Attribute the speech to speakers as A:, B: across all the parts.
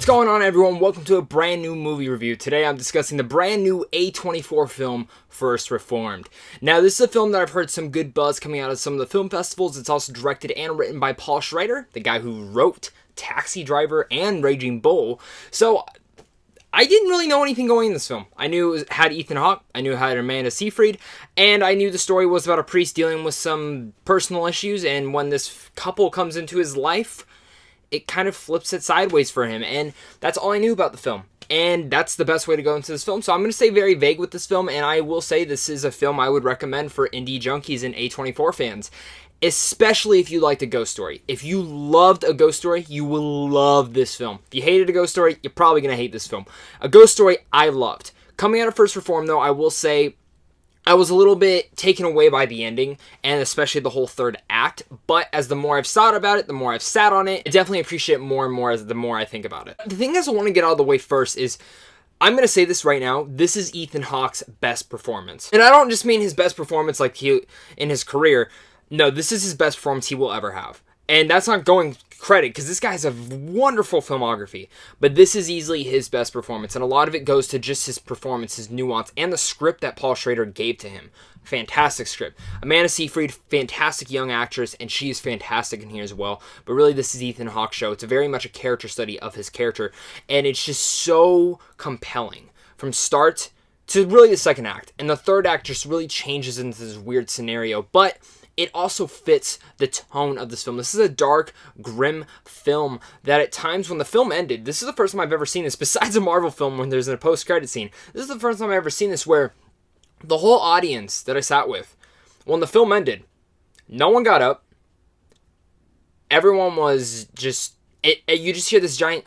A: going on, everyone? Welcome to a brand new movie review. Today I'm discussing the brand new A24 film, First Reformed. Now, this is a film that I've heard some good buzz coming out of some of the film festivals. It's also directed and written by Paul Schrader, the guy who wrote Taxi Driver and Raging Bull. So, I didn't really know anything going in this film. I knew it had Ethan Hawke, I knew it had Amanda Seyfried, and I knew the story was about a priest dealing with some personal issues, and when this couple comes into his life, it kind of flips it sideways for him, and that's all I knew about the film. And that's the best way to go into this film. So I'm going to stay very vague with this film, and I will say this is a film I would recommend for indie junkies and A24 fans, especially if you liked a ghost story. If you loved a ghost story, you will love this film. If you hated a ghost story, you're probably going to hate this film. A ghost story I loved. Coming out of First Reformed, though, I will say I was a little bit taken away by the ending, and especially the whole third act, but as the more I've thought about it, the more I've sat on it, I definitely appreciate it more and more as the more I think about it. The thing I want to get out of the way first is, I'm going to say this right now, this is Ethan Hawke's best performance. And I don't just mean his best performance like he in his career. No, this is his best performance he will ever have. And that's not going credit, because this guy has a wonderful filmography, but this is easily his best performance, and a lot of it goes to just his performance, his nuance, and the script that Paul Schrader gave to him. Fantastic script. Amanda Seyfried, fantastic young actress, and she is fantastic in here as well, but really this is Ethan Hawke's show. It's very much a character study of his character, and it's just so compelling from start to really the second act, and the third act just really changes into this weird scenario, but it also fits the tone of this film. This is a dark, grim film that at times when the film ended, this is the first time I've ever seen this, besides a Marvel film when there's a post-credit scene, this is the first time I've ever seen this where the whole audience that I sat with, when the film ended, no one got up. Everyone was just, you just hear this giant,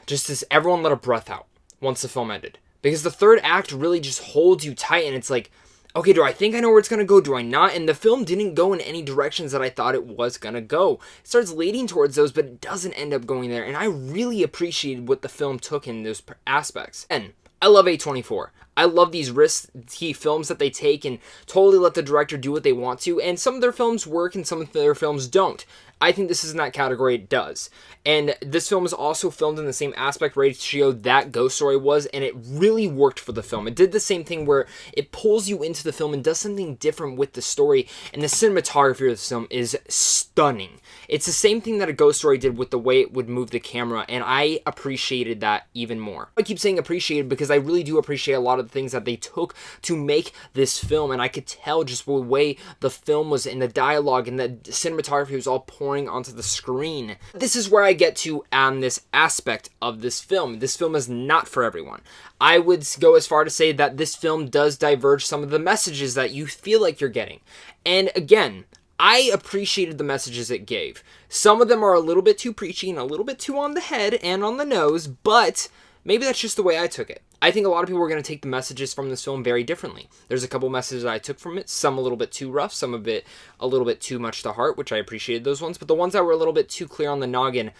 A: just this, everyone let a breath out once the film ended. Because the third act really just holds you tight, and it's like, okay, do I think I know where it's going to go? Do I not? And the film didn't go in any directions that I thought it was going to go. It starts leading towards those, but it doesn't end up going there. And I really appreciated what the film took in those aspects. And I love A24. I love these risky films that they take and totally let the director do what they want to. And some of their films work and some of their films don't. I think this is in that category. It does. And this film is also filmed in the same aspect ratio that Ghost Story was, and it really worked for the film. It did the same thing where it pulls you into the film and does something different with the story, and the cinematography of this film is stunning. It's the same thing that a Ghost Story did with the way it would move the camera, and I appreciated that even more. I keep saying appreciated because I really do appreciate a lot of the things that they took to make this film, and I could tell just the way the film was in the dialogue and the cinematography was all pouring onto the screen. This is where I get to on this aspect of this film. This film is not for everyone. I would go as far to say that this film does diverge some of the messages that you feel like you're getting. And again, I appreciated the messages it gave. Some of them are a little bit too preachy and a little bit too on the head and on the nose, but maybe that's just the way I took it. I think a lot of people are going to take the messages from this film very differently. There's a couple messages I took from it, some a little bit too rough, some of it a little bit too much to heart, which I appreciated those ones, but the ones that were a little bit too clear on the noggin,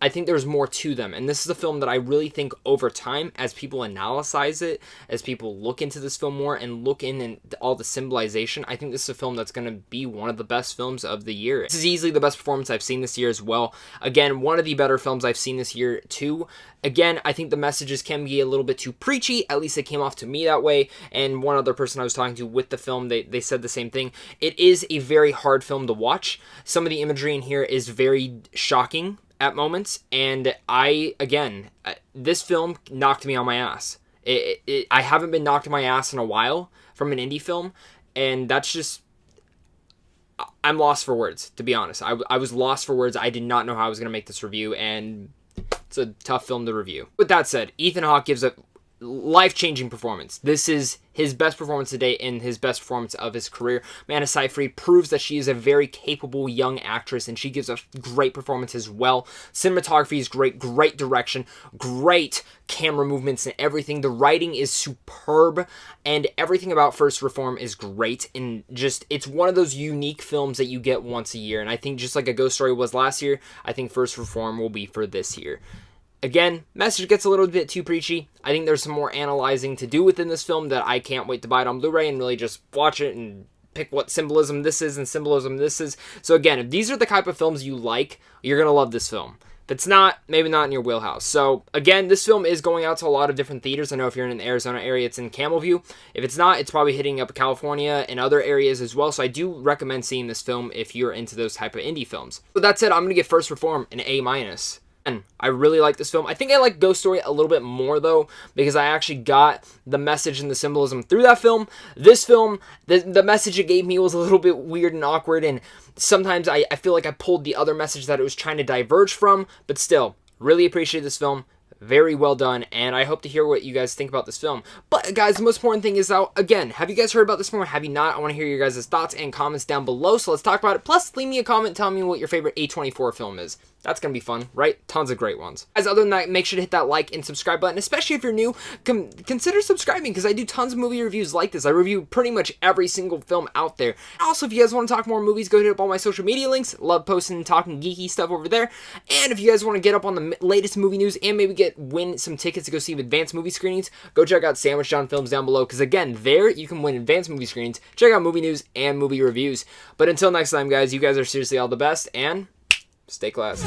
A: I think there's more to them. And this is a film that I really think over time, as people analyze it, as people look into this film more and look in and all the symbolization, I think this is a film that's going to be one of the best films of the year. This is easily the best performance I've seen this year as well. Again, one of the better films I've seen this year too. Again, I think the messages can be a little bit too preachy, at least they came off to me that way, and one other person I was talking to with the film, they said the same thing. It is a very hard film to watch. Some of the imagery in here is very shocking at moments, and this film knocked me on my ass. I haven't been knocked on my ass in a while from an indie film, and that's just, I'm lost for words, to be honest. I was lost for words. I did not know how I was going to make this review, and it's a tough film to review. With that said, Ethan Hawke gives a life-changing performance. This is his best performance to date and his best performance of his career. Amanda Seyfried proves that she is a very capable young actress, and she gives a great performance as well. Cinematography is great, great direction, great camera movements and everything. The writing is superb, and everything about First Reform is great, and just, it's one of those unique films that you get once a year, and I think just like A Ghost Story was last year, I think First Reform will be for this year. Again, message gets a little bit too preachy. I think there's some more analyzing to do within this film that I can't wait to buy it on Blu-ray and really just watch it and pick what symbolism this is and symbolism this is. So again, if these are the type of films you like, you're going to love this film. If it's not, maybe not in your wheelhouse. So again, this film is going out to a lot of different theaters. I know if you're in the Arizona area, it's in Camelview. If it's not, it's probably hitting up California and other areas as well. So I do recommend seeing this film if you're into those type of indie films. With that said, I'm going to give First Reform an A-. And I really like this film. I think I like Ghost Story a little bit more though, because I actually got the message and the symbolism through that film. This film, the message it gave me was a little bit weird and awkward, and sometimes I feel like I pulled the other message that it was trying to diverge from, but still, really appreciate this film. Very well done, and I hope to hear what you guys think about this film. But guys, the most important thing is out again, have you guys heard about this film or have you not? I want to hear your guys' thoughts and comments down below, so let's talk about it. Plus, leave me a comment telling me what your favorite A24 film is. That's going to be fun, right? Tons of great ones. Guys, other than that, make sure to hit that like and subscribe button, especially if you're new. Consider subscribing, because I do tons of movie reviews like this. I review pretty much every single film out there. Also, if you guys want to talk more movies, go hit up all my social media links. Love posting and talking geeky stuff over there. And if you guys want to get up on the latest movie news and maybe win some tickets to go see advanced movie screenings, go check out Sandwich John Films down below, because again, there you can win advanced movie screenings, check out movie news and movie reviews. But until next time, guys, you guys are seriously all the best, and stay classy.